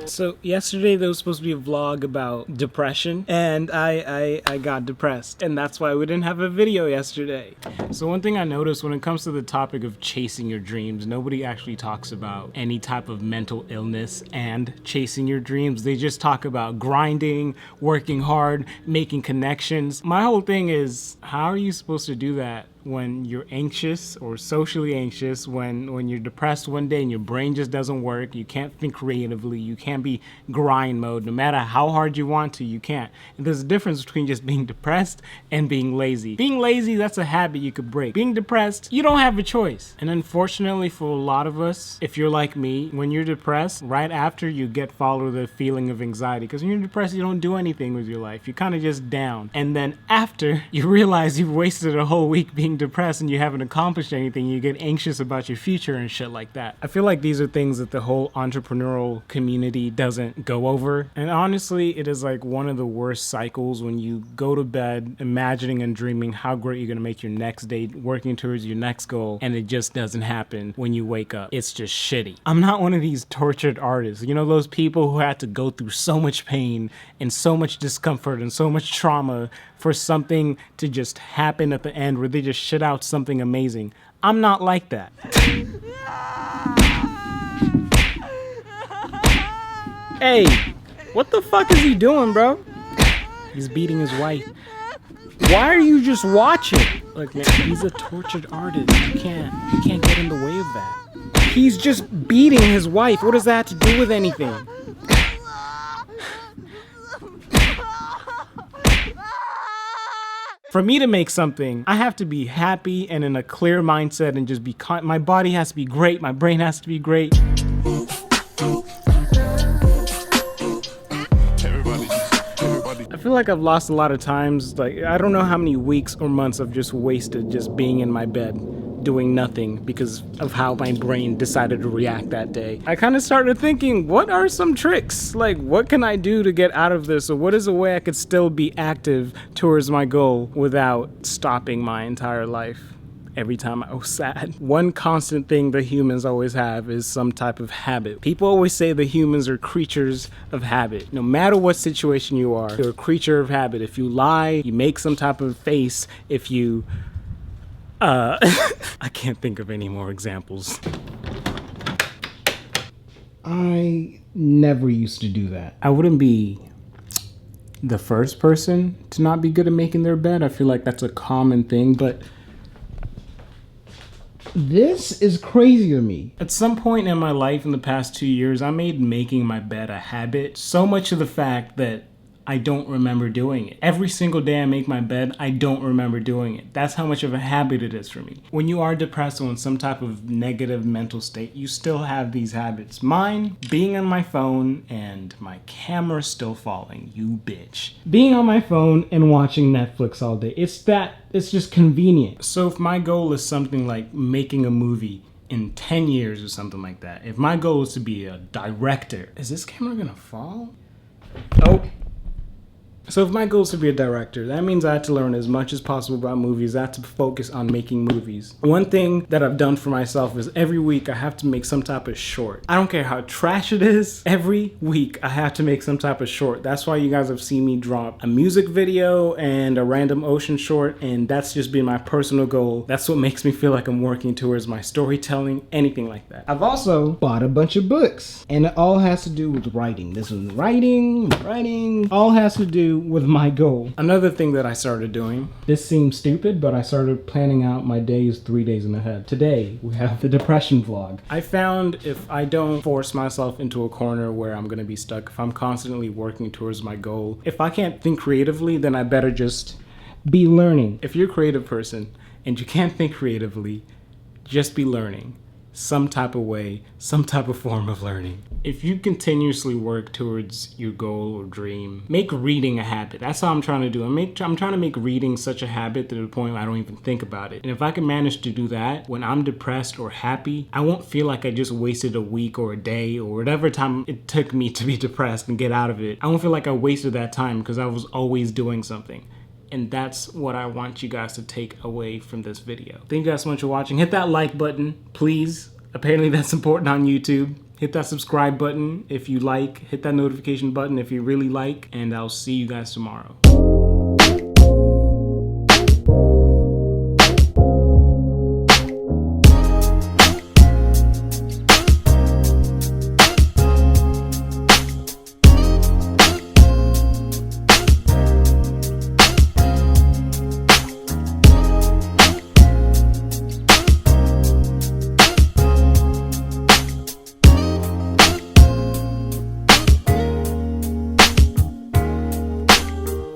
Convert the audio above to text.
So yesterday there was supposed to be a vlog about depression, and I got depressed, and that's why we didn't have a video yesterday. So one thing I noticed when it comes to the topic of chasing your dreams, nobody actually talks about any type of mental illness and chasing your dreams. They just talk about grinding, working hard, making connections. My whole thing is, how are you supposed to do that when you're anxious or socially anxious, when you're depressed one day and your brain just doesn't work, you can't think creatively, you can't be grind mode, no matter how hard you want to, you can't. And there's a difference between just being depressed and being lazy. Being lazy, that's a habit you could break. Being depressed, you don't have a choice. And unfortunately for a lot of us, if you're like me, when you're depressed, right after you get followed the feeling of anxiety, because when you're depressed, you don't do anything with your life. You're kind of just down. And then after you realize you've wasted a whole week being depressed and you haven't accomplished anything, you get anxious about your future and shit like that. I feel like these are things that the whole entrepreneurial community doesn't go over. And honestly, it is like one of the worst cycles when you go to bed imagining and dreaming how great you're gonna make your next day, working towards your next goal, and it just doesn't happen when you wake up. It's just shitty. I'm not one of these tortured artists. You know, those people who had to go through so much pain and so much discomfort and so much trauma for something to just happen at the end where they just shit out something amazing. I'm not like that. Hey, what the fuck is he doing, bro? He's beating his wife. Why are you just watching? Look, man, he's a tortured artist. You can't get in the way of that. He's just beating his wife. What does that have to do with anything? For me to make something, I have to be happy and in a clear mindset and just be my body has to be great, my brain has to be great. I feel like I've lost a lot of times. Like, I don't know how many weeks or months I've just wasted just being in my bed doing nothing because of how my brain decided to react that day. I kind of started thinking, what are some tricks? Like, what can I do to get out of this? Or what is a way I could still be active towards my goal without stopping my entire life every time I was sad? One constant thing that humans always have is some type of habit. People always say that humans are creatures of habit. No matter what situation you are, you're a creature of habit. If you lie, you make some type of face. If you I can't think of any more examples. I never used to do that. I wouldn't be the first person to not be good at making their bed. I feel like that's a common thing, but this is crazy to me. At some point in my life in the past 2 years, I made making my bed a habit, so much of the fact that I don't remember doing it. Every single day I make my bed, I don't remember doing it. That's how much of a habit it is for me. When you are depressed or in some type of negative mental state, you still have these habits. Mine, being on my phone and my camera still falling, you bitch. Being on my phone and watching Netflix all day, it's just convenient. So if my goal is something like making a movie in 10 years or something like that, if my goal is to be a director, is this camera gonna fall? Oh. So if my goal is to be a director, that means I have to learn as much as possible about movies. I have to focus on making movies. One thing that I've done for myself is every week I have to make some type of short. I don't care how trash it is. Every week I have to make some type of short. That's why you guys have seen me drop a music video and a random ocean short, and that's just been my personal goal. That's what makes me feel like I'm working towards my storytelling, anything like that. I've also bought a bunch of books, and it all has to do with writing. This is writing, all has to do with my goal. Another thing that I started doing, this seems stupid, but I started planning out my days 3 days in ahead. Today, we have the depression vlog. I found if I don't force myself into a corner where I'm gonna be stuck, if I'm constantly working towards my goal, if I can't think creatively, then I better just be learning. If you're a creative person and you can't think creatively, just be learning. Some type of way, some type of form of learning. If you continuously work towards your goal or dream, make reading a habit. That's how I'm trying to do. I'm trying to make reading such a habit to the point where I don't even think about it. And if I can manage to do that, when I'm depressed or happy, I won't feel like I just wasted a week or a day or whatever time it took me to be depressed and get out of it. I won't feel like I wasted that time because I was always doing something. And that's what I want you guys to take away from this video. Thank you guys so much for watching. Hit that like button, please. Apparently that's important on YouTube. Hit that subscribe button if you like. Hit that notification button if you really like. And I'll see you guys tomorrow.